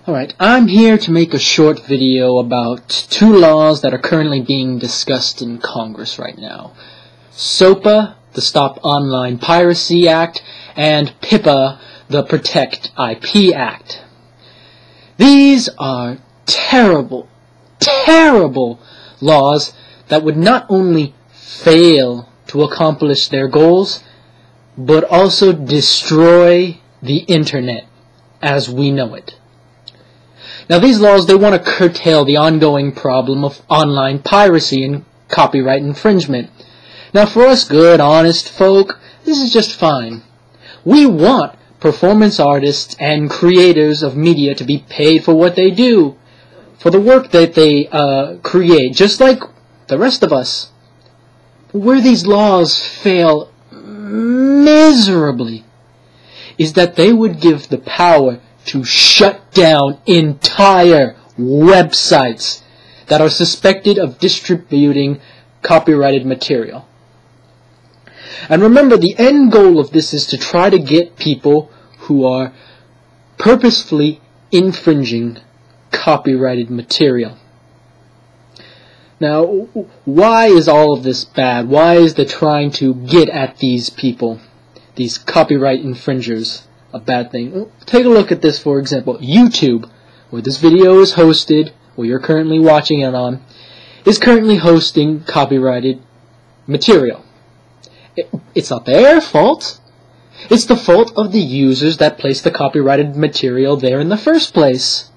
Alright, I'm here to make a short video about two laws that are currently being discussed in Congress right now. SOPA, the Stop Online Piracy Act, and PIPA, the Protect IP Act. These are terrible, terrible laws that would not only fail to accomplish their goals, but also destroy the internet as we know it. Now these laws, they want to curtail the ongoing problem of online piracy and copyright infringement. Now for us good, honest folk, this is just fine. We want performance artists and creators of media to be paid for what they do, for the work that they create, just like the rest of us. Where these laws fail miserably is that they would give the power to shut down entire websites that are suspected of distributing copyrighted material. And remember, the end goal of this is to try to get people who are purposefully infringing copyrighted material. Now, why is all of this bad? Why is the trying to get at these people, these copyright infringers, a bad thing? Take a look at this, for example. YouTube, where this video is hosted, where you're currently watching it on, is currently hosting copyrighted material. It's not their fault. It's the fault of the users that placed the copyrighted material there in the first place.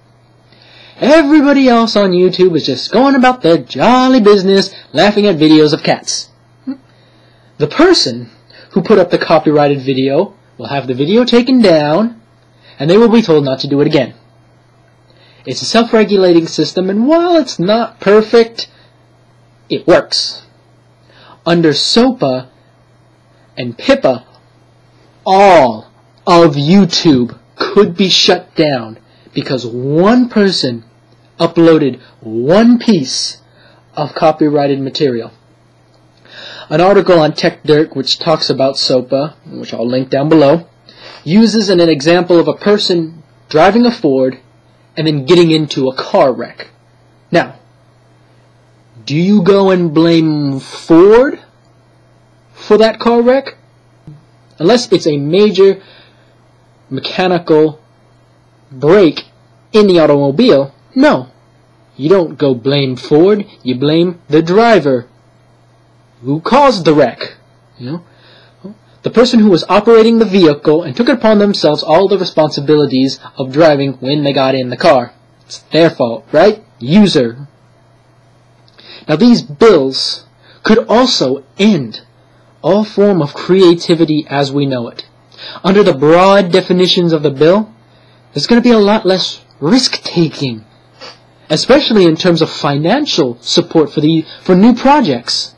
Everybody else on YouTube is just going about their jolly business, laughing at videos of cats. The person who put up the copyrighted video will have the video taken down, and they will be told not to do it again. It's a self-regulating system, and while it's not perfect, it works. Under SOPA and PIPA, all of YouTube could be shut down because one person uploaded one piece of copyrighted material. An article on TechDirt, which talks about SOPA, which I'll link down below, uses an example of a person driving a Ford and then getting into a car wreck. Now, do you go and blame Ford for that car wreck? Unless it's a major mechanical break in the automobile, no. You don't go blame Ford, you blame the driver who caused the wreck. The person who was operating the vehicle and took it upon themselves all the responsibilities of driving when they got in the car. It's their fault, right? User. Now these bills could also end all form of creativity as we know it. Under the broad definitions of the bill, there's going to be a lot less risk-taking, especially in terms of financial support for new projects.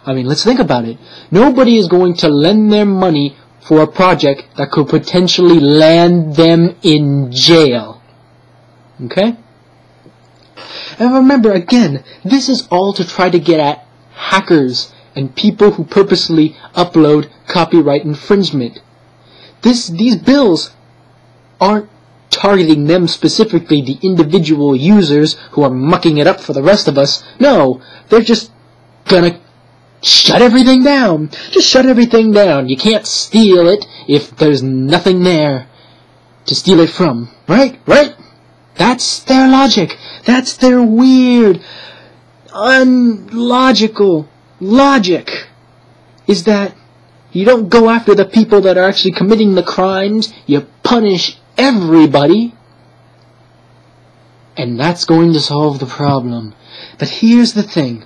I mean, let's think about it. Nobody is going to lend their money for a project that could potentially land them in jail. Okay? And remember, again, this is all to try to get at hackers and people who purposely upload copyright infringement. These bills aren't targeting them specifically, the individual users who are mucking it up for the rest of us. No, they're just gonna shut everything down. Just shut everything down. You can't steal it if there's nothing there to steal it from. Right? Right? That's their logic. That's their weird, unlogical logic. Is that you don't go after the people that are actually committing the crimes. You punish everybody, and that's going to solve the problem. But here's the thing.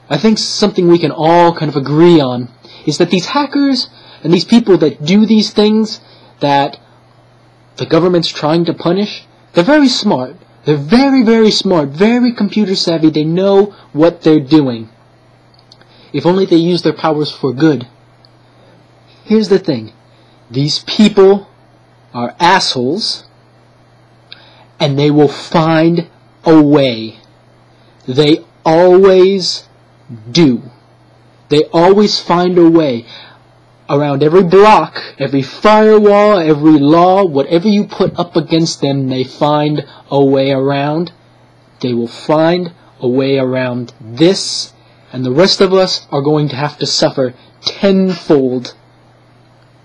I think something we can all kind of agree on is that these hackers and these people that do these things that the government's trying to punish, they're very smart. They're very, very smart, very computer savvy. They know what they're doing. If only they use their powers for good. Here's the thing. These people are assholes, and they will find a way. They always do. They always find a way. around every block, every firewall, every law, whatever you put up against them, they find a way around. They will find a way around this, and the rest of us are going to have to suffer tenfold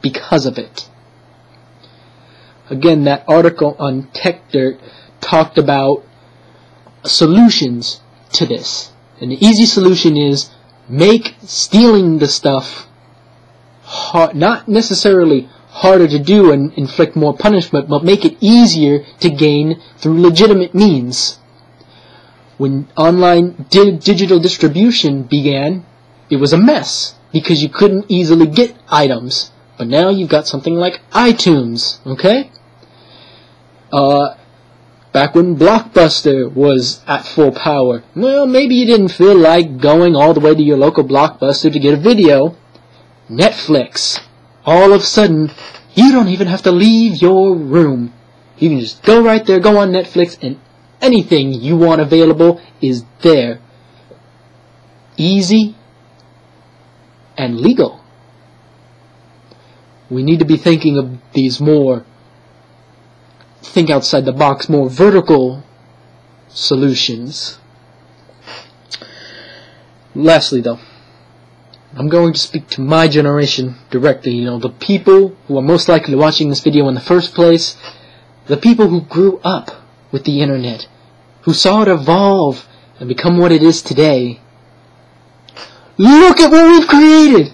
because of it. Again, that article on TechDirt talked about solutions to this. And the easy solution is make stealing the stuff hard, not necessarily harder to do and inflict more punishment, but make it easier to gain through legitimate means. When online digital distribution began, it was a mess because you couldn't easily get items. But now you've got something like iTunes, okay? Back when Blockbuster was at full power, well, maybe you didn't feel like going all the way to your local Blockbuster to get a video. Netflix. All of a sudden, you don't even have to leave your room. You can just go right there, go on Netflix, and anything you want available is there. Easy and legal. We need to be thinking of these more, think outside the box, more vertical solutions. Lastly though, I'm going to speak to my generation directly, you know, the people who are most likely watching this video in the first place, the people who grew up with the internet, who saw it evolve and become what it is today. Look at what we've created!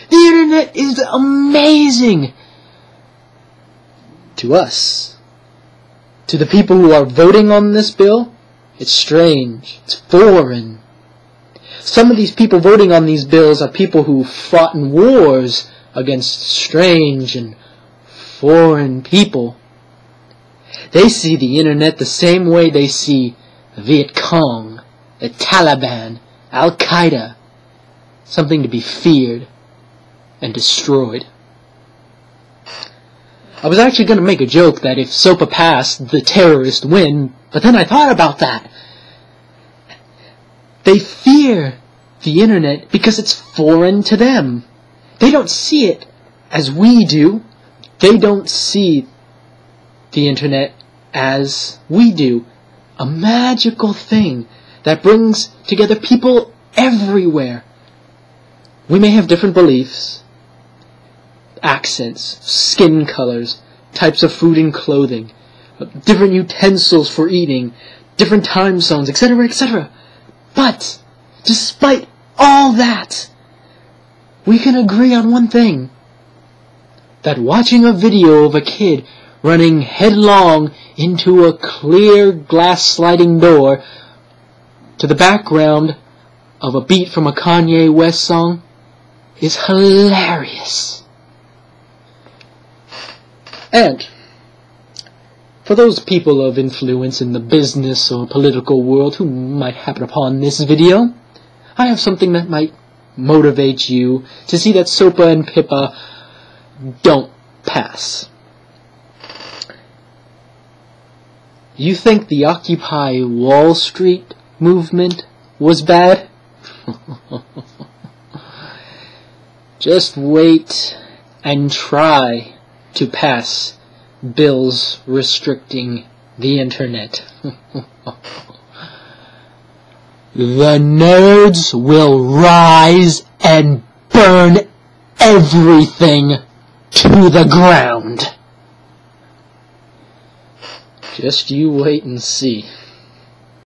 The internet is amazing! To us. To the people who are voting on this bill, it's strange. It's foreign. Some of these people voting on these bills are people who fought in wars against strange and foreign people. They see the internet the same way they see the Viet Cong, the Taliban, Al-Qaeda, something to be feared and destroyed. I was actually going to make a joke that if SOPA passed, the terrorists win, but then I thought about that. They fear the internet because it's foreign to them. They don't see it as we do. They don't see the internet as we do. A magical thing that brings together people everywhere. We may have different beliefs, accents, skin colors, types of food and clothing, different utensils for eating, different time zones, etc., etc. But, despite all that, we can agree on one thing. That watching a video of a kid running headlong into a clear glass sliding door to the background of a beat from a Kanye West song is hilarious. And for those people of influence in the business or political world who might happen upon this video, I have something that might motivate you to see that SOPA and PIPA don't pass. You think the Occupy Wall Street movement was bad? Just wait and try to pass bills restricting the internet. The nerds will rise and burn everything to the ground. Just you wait and see.